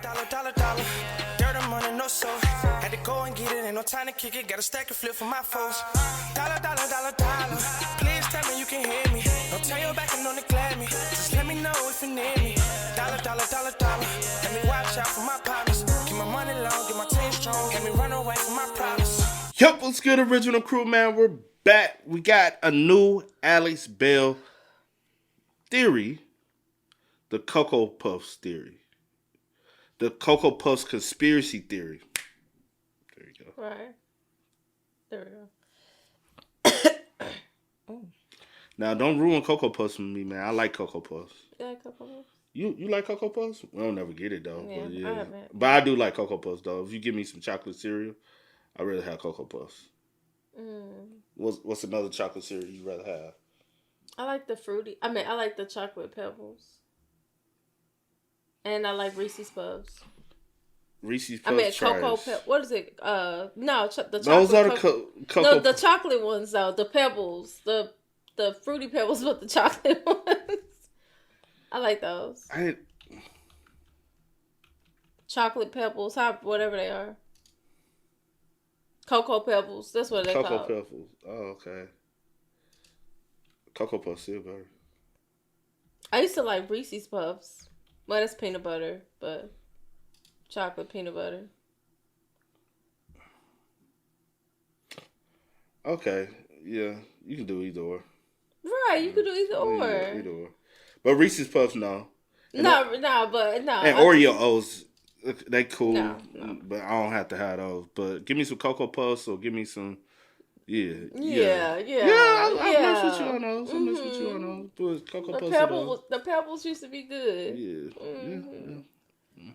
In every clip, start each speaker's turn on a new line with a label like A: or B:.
A: Dollar. Dirt and money, no soul. Had to go and get it, ain't no time to kick it. Got a stack of flip for my foes. Dollar. Please tell me you can hear me. Don't turn your back and don't neglect me. Just let me know if you need me. Dollar. Let me watch out for my partners. Keep my money long, get my team strong. Let me run away from my problems.
B: Yup, what's good, original crew, man? We're back. We got a new Alex Bell theory. The Cocoa Puffs theory. The Cocoa Puffs conspiracy theory. There you go.
C: Right. There we go.
B: Now, don't ruin Cocoa Puffs for me, man. I like Cocoa Puffs.
C: You like Cocoa Puffs?
B: You like Cocoa Puffs? We don't never get it, though.
C: Yeah,
B: but, yeah.
C: I haven't.
B: But I do like Cocoa Puffs, though. If you give me some chocolate cereal, I'd rather have Cocoa Puffs. What's another chocolate cereal you'd rather have?
C: I like the fruity. I like the chocolate pebbles. And I like Reese's Puffs.
B: Reese's Puffs
C: Cocoa Pebbles. What is it? No, the chocolate.
B: Those are the Cocoa.
C: No, the chocolate ones, though. The pebbles. The fruity pebbles, but the chocolate ones. I like those. Chocolate pebbles, whatever they are. Cocoa Pebbles. That's what they're called.
B: Cocoa Pebbles. Oh, okay. Cocoa Puffs still better.
C: I used to like Reese's Puffs. Well, that's peanut butter, but chocolate peanut butter.
B: Okay. Yeah. You can do either or.
C: Right. You can do either or.
B: Yeah, either or. But Reese's Puffs, no. And
C: No.
B: And Oreo O's, they cool.
C: No.
B: But I don't have to have those. But give me some Cocoa Puffs or give me some... Yeah. I mess with you on those. But Cocoa Puffs.
C: The pebbles used to be good.
B: Yeah.
C: Mm-hmm.
B: Yeah.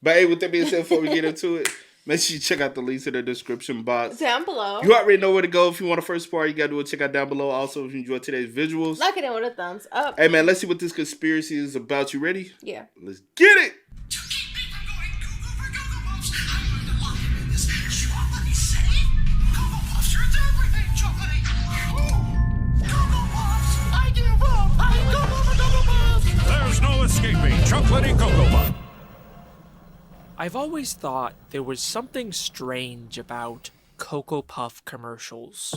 B: But hey, with that being said, before we get into it, make sure you check out the links in the description box.
C: Down below.
B: You already know where to go if you want the first part. You got to do it. Check out down below. Also, if you enjoyed today's visuals.
C: Like it in with a thumbs up.
B: Hey, man, let's see what this conspiracy is about. You ready?
C: Yeah.
B: Let's get it.
D: There's no escaping chocolatey Cocoa Puff.
E: I've always thought there was something strange about Cocoa Puff commercials.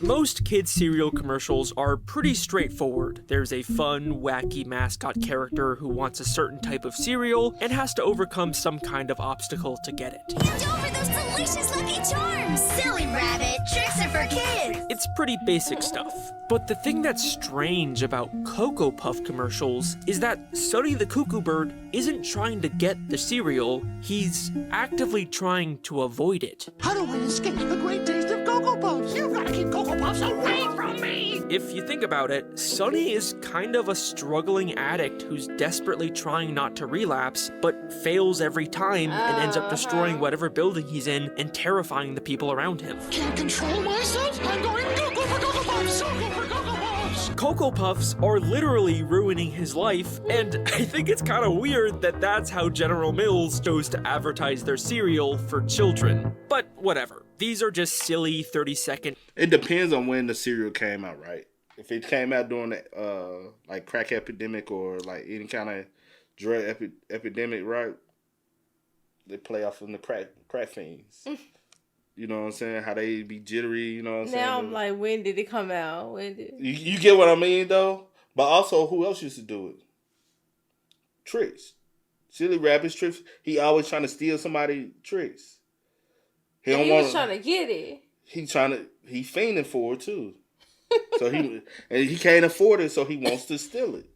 E: Most kids' cereal commercials are pretty straightforward. There's a fun, wacky mascot character who wants a certain type of cereal and has to overcome some kind of obstacle to get it.
F: Hand over those delicious Lucky Charms! Silly rabbit, tricks are for kids!
E: It's pretty basic stuff. But the thing that's strange about Cocoa Puff commercials is that Sonny the Cuckoo Bird isn't trying to get the cereal, he's actively trying to avoid it.
G: How do I escape the great taste of Cocoa Puffs? You've got to keep Cocoa Puffs away from me!
E: If you think about it, Sonny is kind of a struggling addict who's desperately trying not to relapse, but fails every time and ends up destroying whatever building he's in and terrifying the people around him.
G: Can't control myself? I'm going cuckoo for Cocoa Puffs! Cuckoo for Cocoa Puffs!
E: Cocoa Puffs are literally ruining his life, and I think it's kind of weird that that's how General Mills chose to advertise their cereal for children. But whatever. These are just silly 30-second...
B: It depends on when the cereal came out, right? If it came out during the like crack epidemic or like any kind of drug epidemic, right? They play off from the crack fiends. You know what I'm saying? How they be jittery, you know what I'm saying?
C: Now I'm like, when did it come out?
B: You get what I mean, though? But also, who else used to do it? Tricks. Silly Rabbit's Tricks. He always trying to steal somebody's tricks.
C: He was trying to get it.
B: He fiending for it, too. So he can't afford it, so he wants to steal it.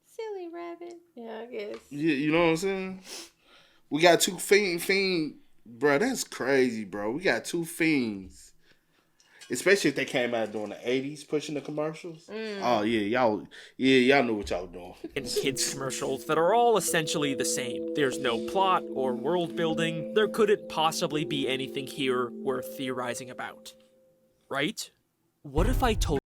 C: Silly rabbit. Yeah, I guess.
B: Yeah, you know what I'm saying? We got two fiend, bro. That's crazy, bro. We got two fiends, especially if they came out during the '80s pushing the commercials. Oh y'all know what y'all doing.
E: And kids commercials that are all essentially the same. There's no plot or world building. There couldn't possibly be anything here worth theorizing about. Right? What if I told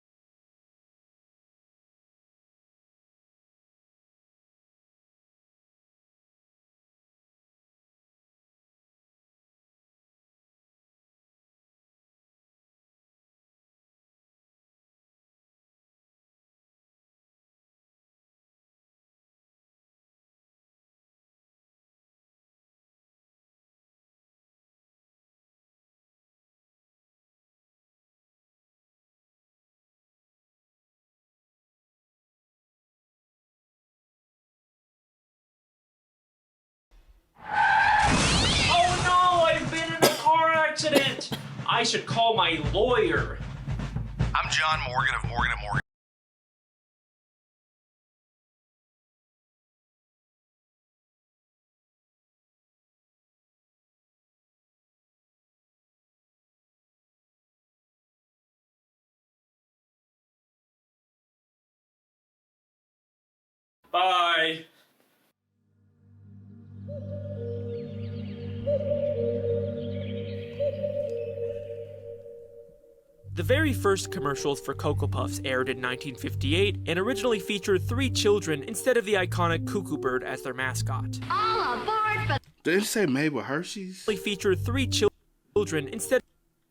E: I should call my lawyer.
H: I'm John Morgan of Morgan & Morgan.
E: Bye. The very first commercials for Cocoa Puffs aired in 1958 and originally featured 3 children instead of the iconic cuckoo bird as their mascot.
F: All aboard for
B: Did it say made with Hershey's?
E: They featured 3 children instead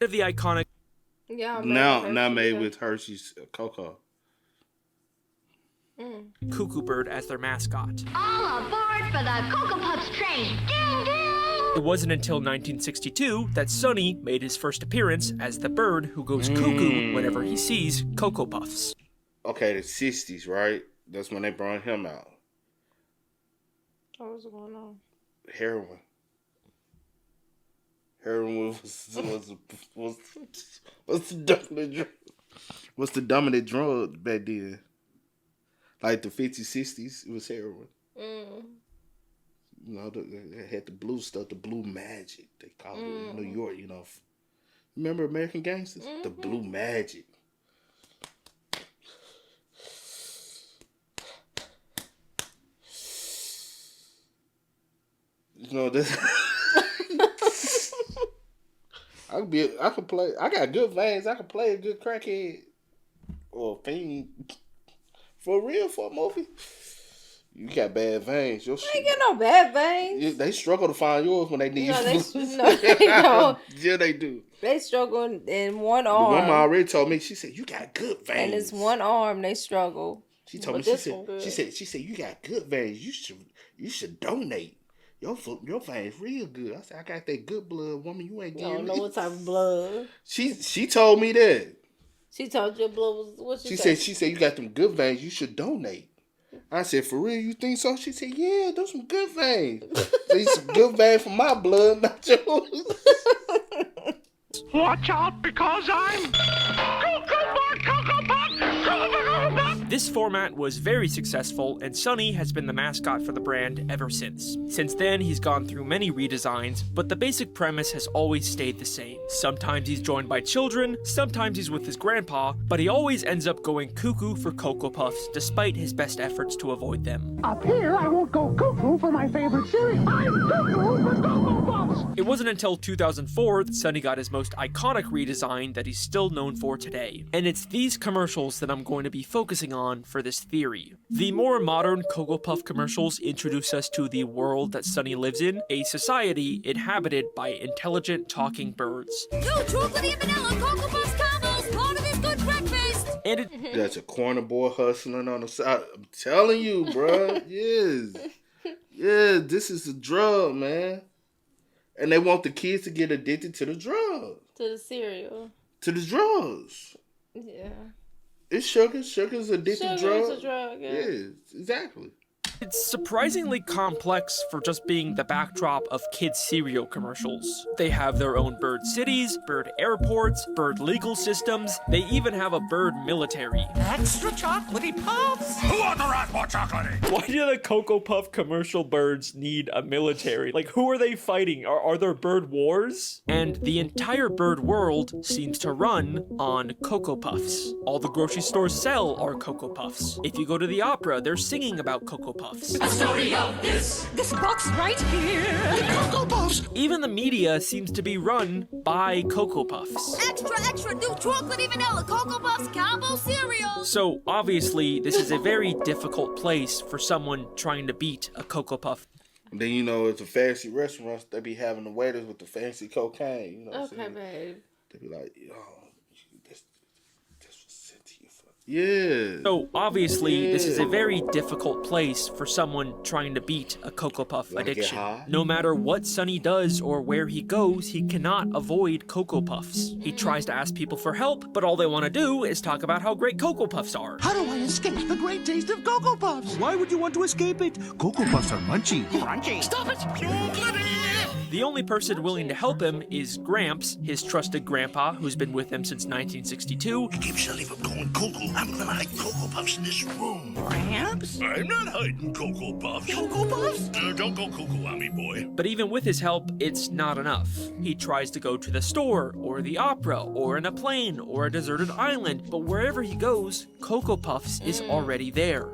E: of the iconic
C: Yeah.
B: Now made with Hershey's cocoa.
E: cuckoo bird as their mascot.
F: all aboard for the Cocoa Puffs train. Ding ding.
E: It wasn't until 1962 that Sonny made his first appearance as the bird who goes cuckoo whenever he sees Cocoa Puffs.
B: Okay, the 60s, right? That's when they brought him out.
C: What was going on?
B: Heroin. Heroin was the dominant drug. What's the dominant drug back then? Like the 50s, 60s, it was heroin. You know, they had the blue stuff, the blue magic, they call it in New York, you know. Remember American Gangsters? The blue magic. You know, this... I could play, I got good veins, I could play a good crackhead. Or a fiend. For real, for a movie. You got bad veins. Your
C: I ain't got no bad veins.
B: They struggle to find yours when they need
C: No,
B: you.
C: they don't.
B: Yeah, they do.
C: They struggle in one
B: The
C: arm.
B: woman already told me. She said, "You got good veins."
C: And it's one arm they struggle.
B: She told me.
C: But
B: She
C: this one good.
B: said, "You got good veins. You should donate. Your veins real good." I said, "I got that good blood, woman. You ain't
C: I
B: getting
C: don't know
B: me."
C: what type of blood.
B: She told me that.
C: She told you blood was what
B: She said you got them good veins. You should donate. I said, "For real, you think so?" She said, "Yeah, those some good veins. These some good veins for my blood, not yours."
G: Watch out because I'm Cocoa Puff.
E: This format was very successful, and Sonny has been the mascot for the brand ever since. Since then, he's gone through many redesigns, but the basic premise has always stayed the same. Sometimes he's joined by children, sometimes he's with his grandpa, but he always ends up going cuckoo for Cocoa Puffs, despite his best efforts to avoid them.
G: Up here, I won't go cuckoo for my favorite cereal. I'm cuckoo for Cocoa Puffs.
E: It wasn't until 2004 that Sonny got his most iconic redesign that he's still known for today. And it's these commercials that I'm going to be focusing on for this theory. The more modern Cocoa Puff commercials introduce us to the world that Sonny lives in, a society inhabited by intelligent talking birds.
F: No chocolatey and vanilla Cocoa Puffs combos. Part of this good breakfast.
E: And it
B: That's a corner boy hustling on the side. I'm telling you, bro. Yes. Yeah, this is a drug, man. And they want the kids to get addicted to the drug.
C: To the cereal.
B: To the drugs.
C: Yeah.
B: It's sugar. Sugar's addictive
C: Sugar
B: drug.
C: is a drug, yeah.
B: Yes, exactly.
E: It's surprisingly complex for just being the backdrop of kids' cereal commercials. They have their own bird cities, bird airports, bird legal systems, they even have a bird military.
G: Extra chocolatey puffs.
D: Who wants the rat more chocolatey?
E: Why do the Cocoa Puff commercial birds need a military? Like, who are they fighting? Are there bird wars? And the entire bird world seems to run on Cocoa Puffs. All the grocery stores sell are Cocoa Puffs. If you go to the opera, they're singing about Cocoa Puffs.
G: This box right here. The Cocoa Puffs.
E: Even the media seems to be run by Cocoa Puffs.
F: Extra new chocolatey vanilla Cocoa Puffs combo cereal.
E: So, obviously, this is a very difficult place for someone trying to beat a Cocoa Puff.
B: And then, you know, at the fancy restaurants, they be having the waiters with the fancy cocaine. You know what I'm
C: Okay,
B: saying?
C: babe.
B: They be like, "Yo, this was sent to you for..." Yeah.
E: So, obviously, this is a very difficult place for someone trying to beat a Cocoa Puff
B: Wanna get
E: addiction.
B: high?
E: No matter what Sonny does or where he goes, he cannot avoid Cocoa Puffs. He tries to ask people for help, but all they want to do is talk about how great Cocoa Puffs are.
G: How do I escape the great taste of Cocoa Puffs?
I: Why would you want to escape it? Cocoa Puffs are munchy.
G: Crunchy. Stop it. Chocolatey.
E: The only person willing to help him is Gramps, his trusted grandpa, who's been with him since 1962.
I: Keep Shelly from going cuckoo. I'm gonna hide Cocoa Puffs in this room.
G: Gramps?
I: I'm not hiding Cocoa Puffs.
G: Cocoa Puffs?
I: Don't go cuckoo on me, boy.
E: But even with his help, it's not enough. He tries to go to the store, or the opera, or in a plane, or a deserted island, but wherever he goes, Cocoa Puffs is already there.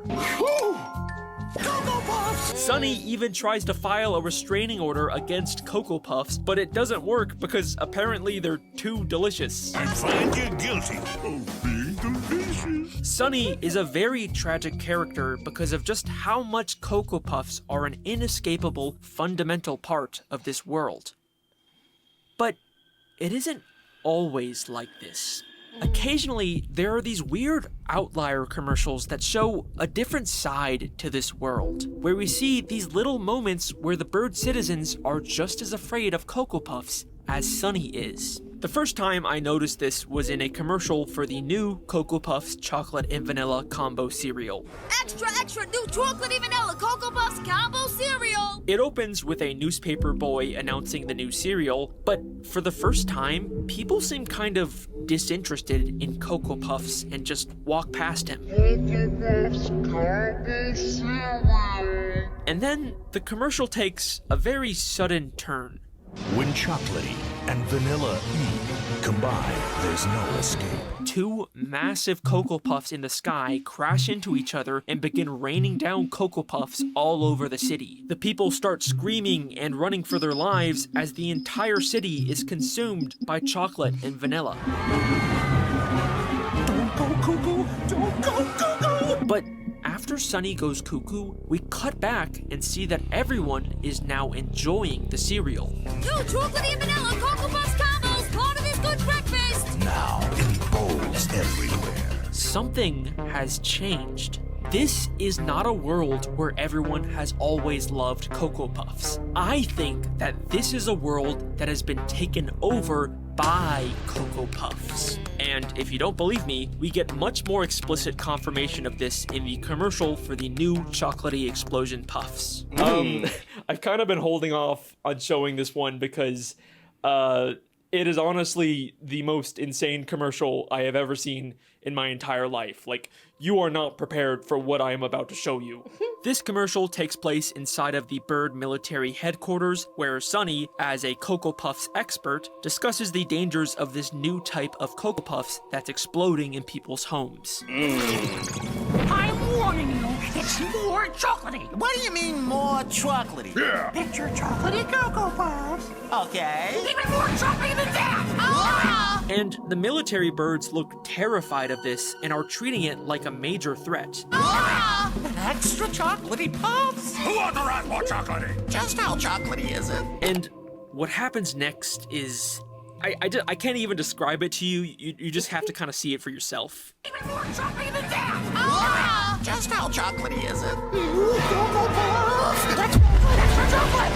G: Cocoa Puffs!
E: Sunny even tries to file a restraining order against Cocoa Puffs, but it doesn't work because apparently they're too delicious.
I: I find you guilty of being delicious.
E: Sunny is a very tragic character because of just how much Cocoa Puffs are an inescapable, fundamental part of this world. But it isn't always like this. Occasionally, there are these weird outlier commercials that show a different side to this world, where we see these little moments where the bird citizens are just as afraid of Cocoa Puffs as Sunny is. The first time I noticed this was in a commercial for the new Cocoa Puffs chocolate and vanilla combo cereal.
F: Extra, extra, new chocolatey vanilla Cocoa Puffs combo cereal!
E: It opens with a newspaper boy announcing the new cereal, but for the first time, people seem kind of disinterested in Cocoa Puffs and just walk past him. And then the commercial takes a very sudden turn.
I: When chocolatey and vanilla combine, there's no escape.
E: Two massive Cocoa Puffs in the sky crash into each other and begin raining down Cocoa Puffs all over the city. The people start screaming and running for their lives as the entire city is consumed by chocolate and vanilla.
G: Don't go cuckoo! Don't go cuckoo!
E: But after Sunny goes cuckoo, we cut back and see that everyone is now enjoying the cereal.
F: New chocolatey and vanilla Cocoa Puffs combos, part of this good breakfast!
I: Now in bowls everywhere.
E: Something has changed. This is not a world where everyone has always loved Cocoa Puffs. I think that this is a world that has been taken over by Cocoa Puffs. And if you don't believe me, we get much more explicit confirmation of this in the commercial for the new chocolatey explosion puffs. I've kind of been holding off on showing this one because it is honestly the most insane commercial I have ever seen in my entire life. Like, you are not prepared for what I am about to show you. This commercial takes place inside of the Bird military headquarters, where Sunny, as a Cocoa Puffs expert, discusses the dangers of this new type of Cocoa Puffs that's exploding in people's homes.
G: I'm warning you, it's more chocolatey.
J: What do you mean more chocolatey?
I: Yeah.
G: Picture chocolatey Cocoa Puffs.
J: Okay.
G: Even more chocolatey than that!
E: And the military birds look terrified of this and are treating it like a major threat.
J: Extra chocolatey puffs?
I: Who authorized more chocolatey?
J: Just how chocolatey is it?
E: And what happens next is... I can't even describe it to you. You just have to kind of see it for yourself.
G: Even more chocolatey than that!
J: Just how chocolatey is it?
G: Cocoa Puffs! That's good extra chocolate!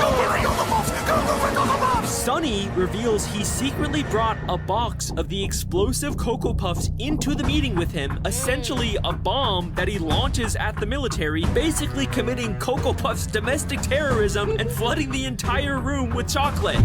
G: Go for Cocoa Puffs! Go for Cocoa Puffs!
E: Sunny reveals he secretly brought a box of the explosive Cocoa Puffs into the meeting with him, essentially a bomb that he launches at the military, basically committing Cocoa Puffs domestic terrorism and flooding the entire room with chocolate.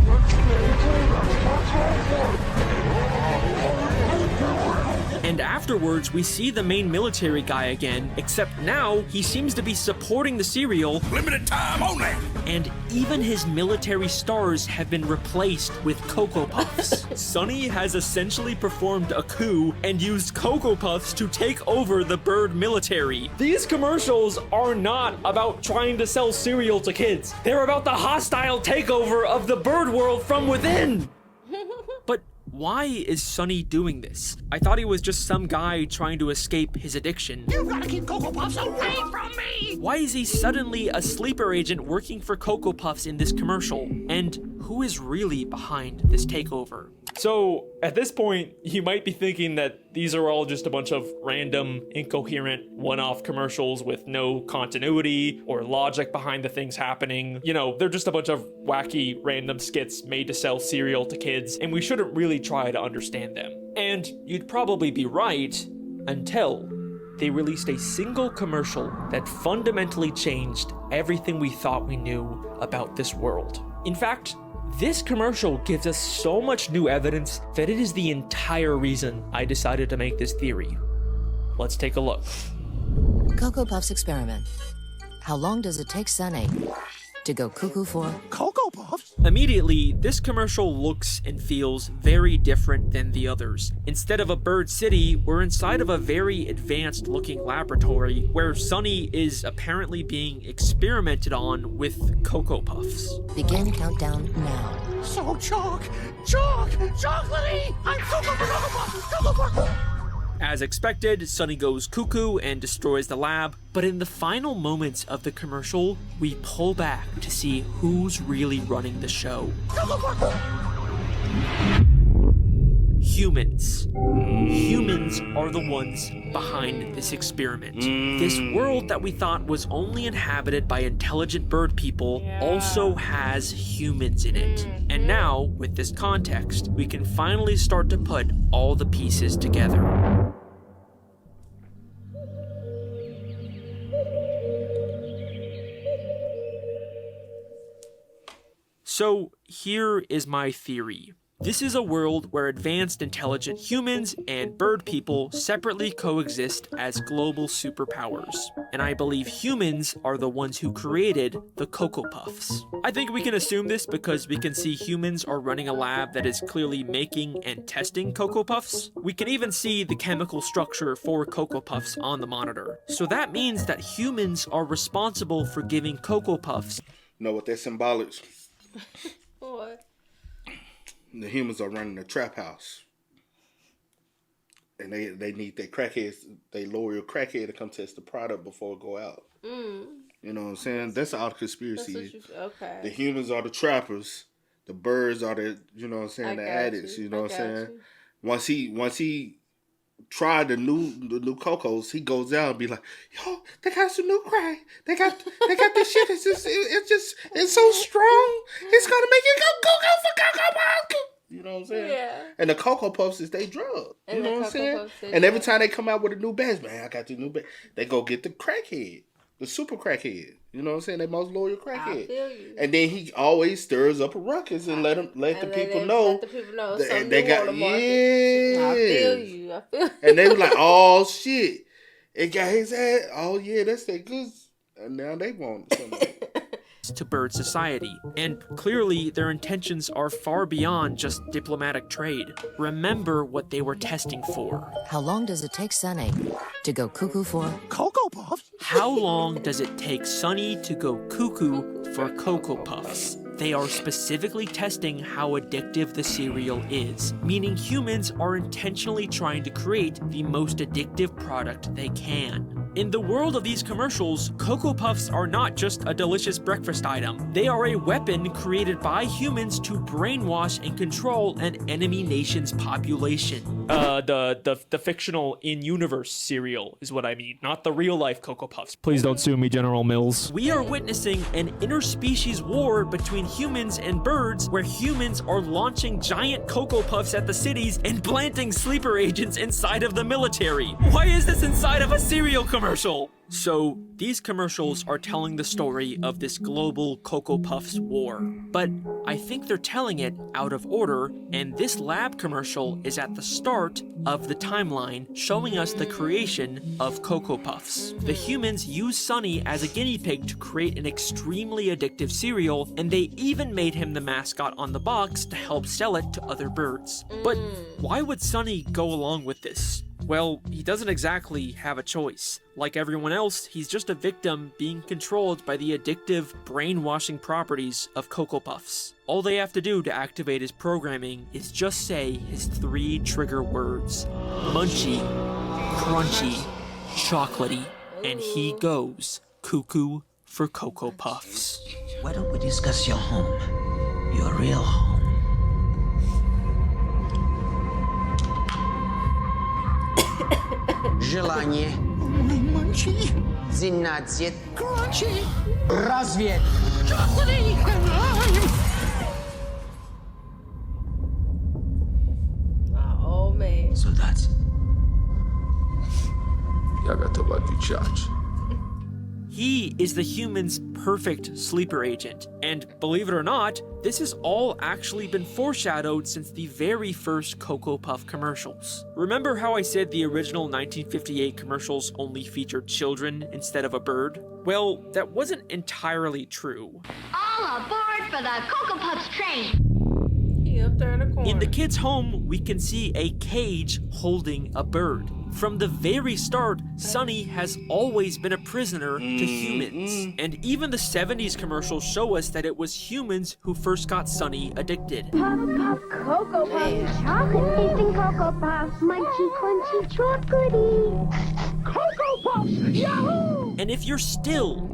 E: And afterwards, we see the main military guy again, except now he seems to be supporting the cereal.
I: Limited time only.
E: And even his military stars have been replaced with Cocoa Puffs. Sunny has essentially performed a coup and used Cocoa Puffs to take over the Bird military. These commercials are not about trying to sell cereal to kids. They're about the hostile takeover of the bird world from within. But why is Sunny doing this? I thought he was just some guy trying to escape his addiction.
G: You gotta keep Cocoa Puffs away from me!
E: Why is he suddenly a sleeper agent working for Cocoa Puffs in this commercial? And who is really behind this takeover? So, at this point, you might be thinking that these are all just a bunch of random, incoherent, one-off commercials with no continuity or logic behind the things happening. You know, they're just a bunch of wacky, random skits made to sell cereal to kids, and we shouldn't really try to understand them. And you'd probably be right until they released a single commercial that fundamentally changed everything we thought we knew about this world. In fact, this commercial gives us so much new evidence that it is the entire reason I decided to make this theory. Let's take a look.
K: Cocoa Puffs experiment. How long does it take Sunny to go cuckoo for?
G: Cocoa Puffs?
E: Immediately, this commercial looks and feels very different than the others. Instead of a bird city, we're inside of a very advanced looking laboratory where Sunny is apparently being experimented on with Cocoa Puffs.
K: Begin countdown now.
G: So chocolatey! I'm Cocoa Puffs!
E: As expected, Sunny goes cuckoo and destroys the lab, but in the final moments of the commercial, we pull back to see who's really running the show. Humans. Humans are the ones behind this experiment. This world that we thought was only inhabited by intelligent bird people also has humans in it. And now, with this context, we can finally start to put all the pieces together. So here is my theory. This is a world where advanced intelligent humans and bird people separately coexist as global superpowers. And I believe humans are the ones who created the Cocoa Puffs. I think we can assume this because we can see humans are running a lab that is clearly making and testing Cocoa Puffs. We can even see the chemical structure for Cocoa Puffs on the monitor. So that means that humans are responsible for giving Cocoa Puffs.
B: You know what that symbolic?
C: What?
B: The humans are running a trap house. And they need their crackheads, they loyal crackhead to come test the product before it go out. You know what I'm saying? That's all the conspiracy.
C: Okay.
B: The humans are the trappers. The birds are the, you know what I'm saying, the addicts. You know what I'm saying? Once he tried the new cocos, he goes out and be like, yo, they got some new crack. They got this shit. It's so strong. It's gonna make you go for Cocoa Puffs. You know what I'm saying? Yeah. And the Cocoa Puffs is they drug. You know what I'm saying? And every time they come out with a new batch, man, I got the new batch. They go get the crackhead, the super crackhead. You know what I'm saying? They most loyal crackhead.
C: I feel you.
B: And then he always stirs up a ruckus and let the people know. They got I
C: feel you.
B: And they were like, oh shit, it got his ass. Oh yeah, that's that good. And now they want something.
E: To bird society, and clearly their intentions are far beyond just diplomatic trade. Remember what they were testing for.
K: How long does it take Sunny to go cuckoo for?
G: Cocoa Puffs?
E: How long does it take Sunny to go cuckoo for Cocoa Puffs? They are specifically testing how addictive the cereal is, meaning humans are intentionally trying to create the most addictive product they can. In the world of these commercials, Cocoa Puffs are not just a delicious breakfast item. They are a weapon created by humans to brainwash and control an enemy nation's population. The fictional in-universe cereal is what I mean, not the real-life Cocoa Puffs. Please don't sue me, General Mills. We are witnessing an interspecies war between humans and birds, where humans are launching giant Cocoa Puffs at the cities and planting sleeper agents inside of the military. Why is this inside of a cereal commercial? So, these commercials are telling the story of this global Cocoa Puffs war. But I think they're telling it out of order, and this lab commercial is at the start of the timeline, showing us the creation of Cocoa Puffs. The humans use Sunny as a guinea pig to create an extremely addictive cereal, and they even made him the mascot on the box to help sell it to other birds. But why would Sunny go along with this? Well, he doesn't exactly have a choice. Like everyone else, he's just a victim being controlled by the addictive, brainwashing properties of Cocoa Puffs. All they have to do to activate his programming is just say his 3 trigger words: munchy, crunchy, chocolatey, and he goes cuckoo for Cocoa Puffs.
J: Why don't we discuss your home? Your real home.
L: Желание.
G: Munchy.
L: 12.
G: Crunchy.
L: Разве.
G: Chocolatey.
C: Oh man.
J: Солдат.
M: Я готов отвечать.
E: He is the human's perfect sleeper agent. And believe it or not, this has all actually been foreshadowed since the very first Cocoa Puff commercials. Remember how I said the original 1958 commercials only featured children instead of a bird? Well, that wasn't entirely true.
F: All aboard for the Cocoa Puffs train.
C: He up there in the corner.
E: In the kid's home, we can see a cage holding a bird. From the very start, Sunny has always been a prisoner to humans. And even the 70s commercials show us that it was humans who first got Sunny addicted.
F: Puff, puff, Cocoa Puffs. Chocolate tasting Cocoa Puffs. Munchy, crunchy, chocolatey. Cocoa Puffs, yahoo!
E: And if you're still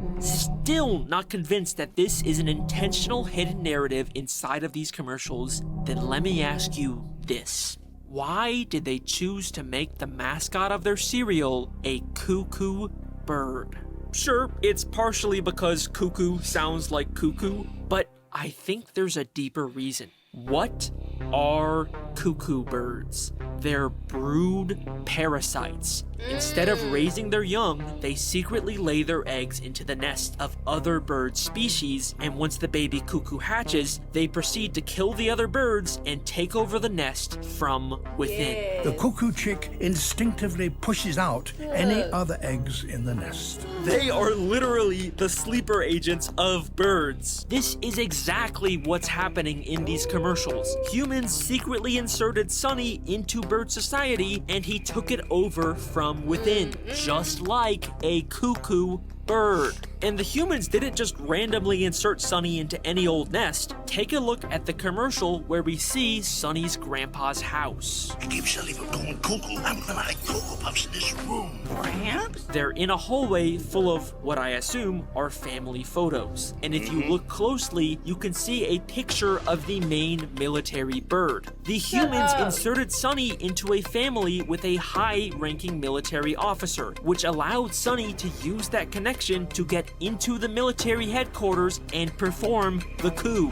E: not convinced that this is an intentional hidden narrative inside of these commercials, then let me ask you this. Why did they choose to make the mascot of their cereal a cuckoo bird? Sure, it's partially because cuckoo sounds like cuckoo, but I think there's a deeper reason. What are cuckoo birds? They're brood parasites. Instead of raising their young, they secretly lay their eggs into the nest of other bird species, and once the baby cuckoo hatches, they proceed to kill the other birds and take over the nest from within.
M: The cuckoo chick instinctively pushes out any other eggs in the nest.
E: They are literally the sleeper agents of birds. This is exactly what's happening in these commercials. Humans secretly inserted Sunny into bird society, and he took it over from within, just like a cuckoo bird. And the humans didn't just randomly insert Sunny into any old nest. Take a look at the commercial where we see Sunny's grandpa's house.
I: To keep Sally from going cuckoo, I'm gonna hide Cocoa Puffs in this room. Gramps?
E: They're in a hallway full of what I assume are family photos. And if you look closely, you can see a picture of the main military bird. The humans inserted Sunny into a family with a high-ranking military officer, which allowed Sunny to use that connection to get into the military headquarters and perform the coup.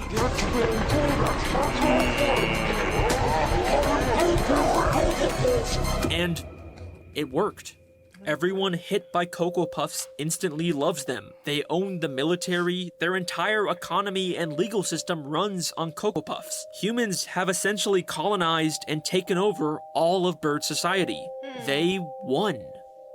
E: And it worked. Everyone hit by Cocoa Puffs instantly loves them. They own the military, their entire economy and legal system runs on Cocoa Puffs. Humans have essentially colonized and taken over all of bird society. They won.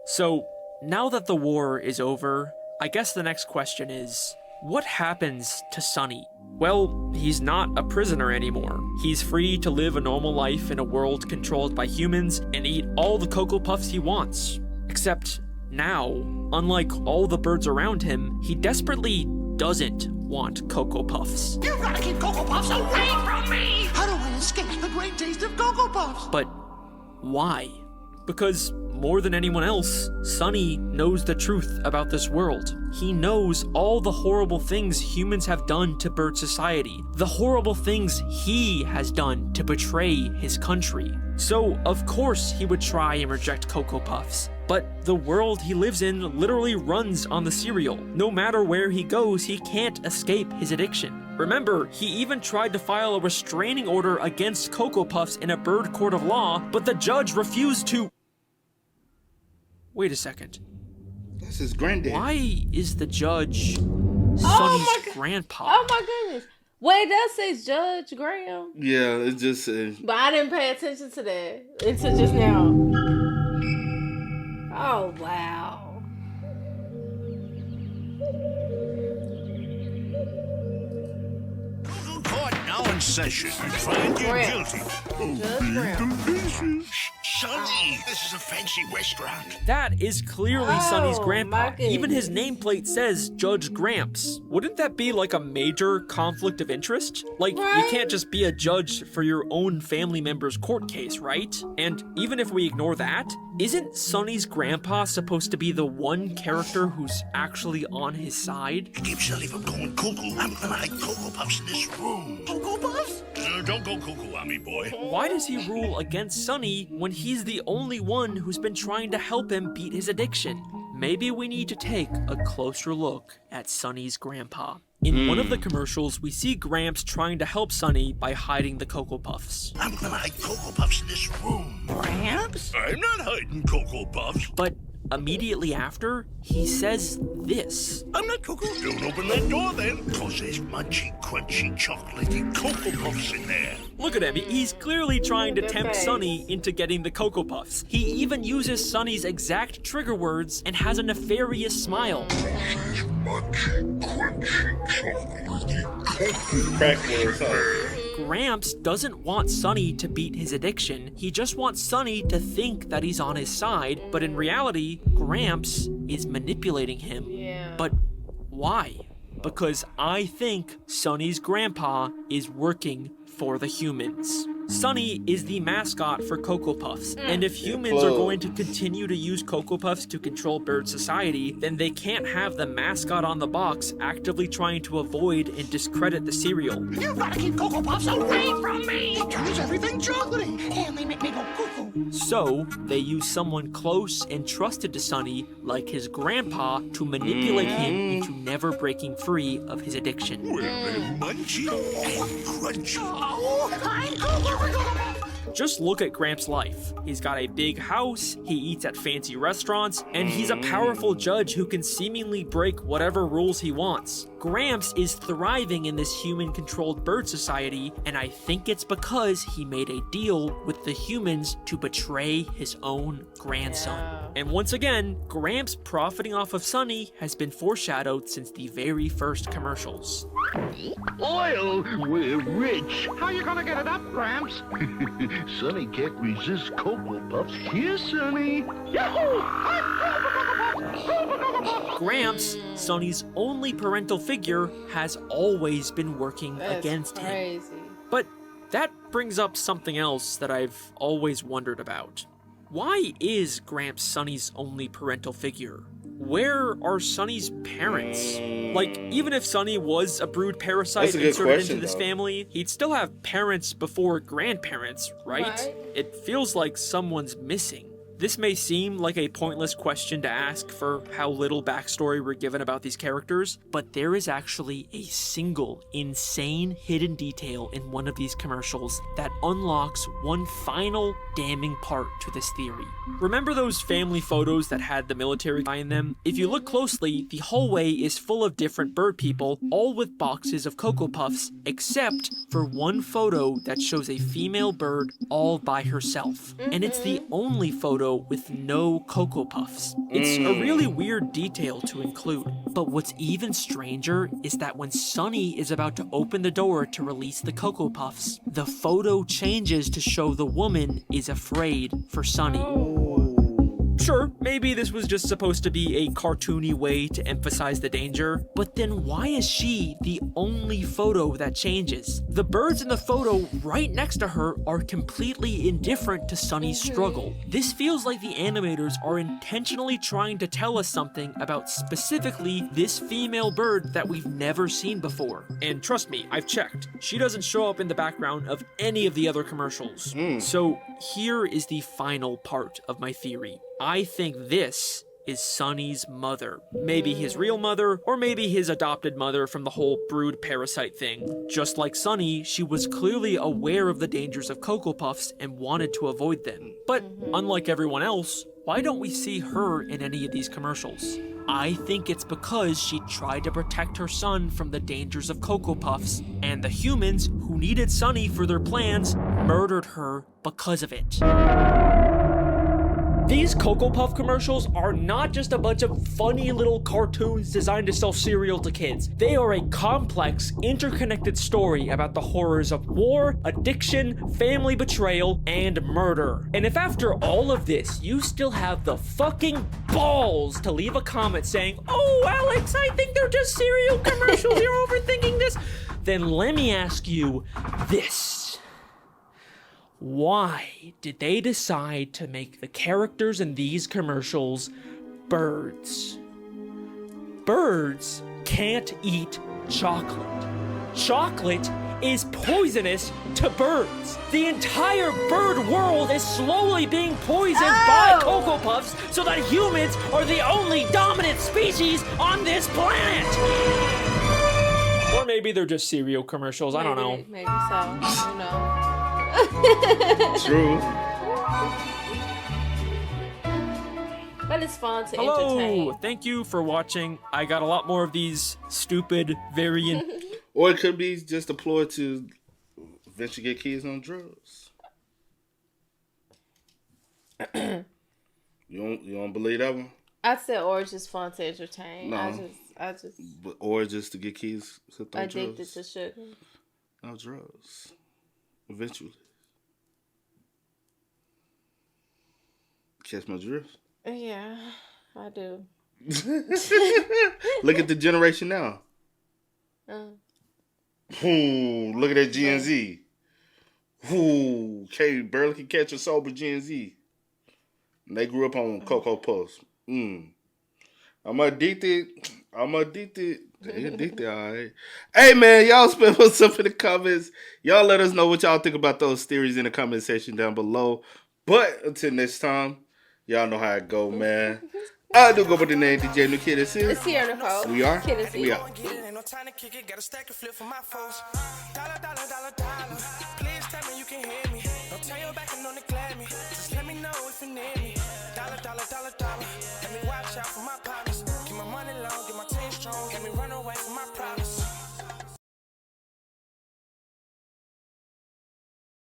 E: So, now that the war is over, I guess the next question is, what happens to Sunny? Well, he's not a prisoner anymore. He's free to live a normal life in a world controlled by humans and eat all the Cocoa Puffs he wants. Except now, unlike all the birds around him, he desperately doesn't want Cocoa Puffs.
G: You've got to keep Cocoa Puffs away from me! How do I escape the great taste of Cocoa Puffs?
E: But why? Because more than anyone else, Sunny knows the truth about this world. He knows all the horrible things humans have done to bird society, the horrible things he has done to betray his country. So, of course, he would try and reject Cocoa Puffs. But the world he lives in literally runs on the cereal. No matter where he goes, he can't escape his addiction. Remember, he even tried to file a restraining order against Cocoa Puffs in a bird court of law, but the judge refused to... Wait a second.
B: That's his granddad.
E: Why is the judge Sunny's grandpa?
C: Oh my goodness. Wait, that says Judge Graham.
B: Yeah, it just
C: But I didn't pay attention to that until just now. Oh, wow.
I: Court now in session. Find you guilty. Sonny, this is a fancy restaurant.
E: That is clearly Sunny's grandpa.
C: my goodness.
E: Even his nameplate says Judge Gramps. Wouldn't that be like a major conflict of interest? Like, you can't just be a judge for your own family member's court case, right? And even if we ignore that, isn't Sunny's grandpa supposed to be the one character who's actually on his side?
I: To keep Sally from going cuckoo, I'm gonna hide Cocoa Puffs in this room. Cocoa Puffs? Don't go cuckoo on me, boy.
E: Why does he rule against Sunny when he's the only one who's been trying to help him beat his addiction? Maybe we need to take a closer look at Sunny's grandpa. In one of the commercials, we see Gramps trying to help Sunny by hiding the Cocoa Puffs.
I: I'm gonna hide Cocoa Puffs in this room. Gramps? I'm not hiding Cocoa Puffs.
E: But immediately after, he says this.
I: I'm not cuckoo. Don't open that door then, because there's munchy, crunchy, chocolatey Cocoa Puffs in there.
E: Look at him, he's clearly trying to tempt Sunny into getting the Cocoa Puffs. He even uses Sunny's exact trigger words and has a nefarious smile.
I: Munchy, crunchy, chocolatey Cocoa
B: Crack words, huh?
E: Gramps doesn't want Sunny to beat his addiction. He just wants Sunny to think that he's on his side, but in reality, Gramps is manipulating him.
C: Yeah.
E: But why? Because I think Sunny's grandpa is working for the humans. Sunny is the mascot for Cocoa Puffs, and if humans are going to continue to use Cocoa Puffs to control bird society, then they can't have the mascot on the box actively trying to avoid and discredit the cereal.
G: You gotta keep Cocoa Puffs away from me! It turns everything chocolatey, and they make me go cuckoo.
E: So, they use someone close and trusted to Sunny, like his grandpa, to manipulate him into never breaking free of his addiction.
I: Well, they're munchy and crunchy.
G: Oh, I'm Cocoa Puff!
E: Just look at Gramps' life. He's got a big house, he eats at fancy restaurants, and he's a powerful judge who can seemingly break whatever rules he wants. Gramps is thriving in this human-controlled bird society, and I think it's because he made a deal with the humans to betray his own grandson. And once again, Gramps profiting off of Sunny has been foreshadowed since the very first commercials.
I: Oil, we're rich.
G: How you gonna get it up, Gramps?
I: Sonny can't resist Cocoa Puffs. Here, Sonny.
G: Yahoo! I'm
E: Gramps, Sunny's only parental figure, has always been working against him. But that brings up something else that I've always wondered about. Why is Gramps Sunny's only parental figure? Where are Sunny's parents? Like, even if Sunny was a brood parasite inserted into this family, he'd still have parents before grandparents, right? It feels like someone's missing. This may seem like a pointless question to ask for how little backstory we're given about these characters, but there is actually a single insane hidden detail in one of these commercials that unlocks one final damning part to this theory. Remember those family photos that had the military guy in them? If you look closely, the hallway is full of different bird people, all with boxes of Cocoa Puffs, except for one photo that shows a female bird all by herself. And it's the only photo with no Cocoa Puffs. It's a really weird detail to include. But what's even stranger is that when Sunny is about to open the door to release the Cocoa Puffs, the photo changes to show the woman is afraid for Sunny. Sure, maybe this was just supposed to be a cartoony way to emphasize the danger, but then why is she the only photo that changes? The birds in the photo right next to her are completely indifferent to Sunny's struggle. This feels like the animators are intentionally trying to tell us something about specifically this female bird that we've never seen before. And trust me, I've checked. She doesn't show up in the background of any of the other commercials. So here is the final part of my theory. I think this is Sunny's mother. Maybe his real mother, or maybe his adopted mother from the whole brood parasite thing. Just like Sunny, she was clearly aware of the dangers of Cocoa Puffs and wanted to avoid them. But unlike everyone else, why don't we see her in any of these commercials? I think it's because she tried to protect her son from the dangers of Cocoa Puffs, and the humans, who needed Sunny for their plans, murdered her because of it. These Cocoa Puff commercials are not just a bunch of funny little cartoons designed to sell cereal to kids. They are a complex, interconnected story about the horrors of war, addiction, family betrayal, and murder. And if after all of this, you still have the fucking balls to leave a comment saying, "Oh, Alex, I think they're just cereal commercials, you're overthinking this," then let me ask you this. Why did they decide to make the characters in these commercials birds? Birds can't eat chocolate. Chocolate is poisonous to birds. The entire bird world is slowly being poisoned by Cocoa Puffs so that humans are the only dominant species on this planet. Or maybe they're just cereal commercials, I don't know.
C: Maybe so, I don't know.
B: True.
C: But What is fun to
E: Hello,
C: entertain?
E: thank you for watching. I got a lot more of these stupid variant.
B: Or it could be just a ploy to eventually get kids on drugs. You don't believe that one?
C: I said, or it's just fun to entertain.
B: No.
C: I just
B: Or just to get kids hooked on
C: addicted
B: drugs.
C: to sugar.
B: No drugs. Eventually. Catch my drift?
C: Yeah, I do.
B: Look at the generation now. Look at that Gen Z. Barely can catch a sober Gen Z. And they grew up on Cocoa Puffs. I'm addicted. They addicted, all right. Hey, man, y'all spend what's up in the comments. Y'all let us know what y'all think about those theories in the comment section down below. But until next time, y'all know how it go, man. I do go by the name DJ New Kid. It's here.
C: It's here, Nicole.
B: We are.
C: Kid is
B: We
C: here.
B: are.
A: Ain't no time to kick it, gotta stack a flip for my foes. Dollar, dollar, dollar, dollar. Please tell me you can hear me. Don't turn your back and don't neglect me. Just let me know if you need me. Dollar, dollar, dollar, dollar. Let me watch out for my partner.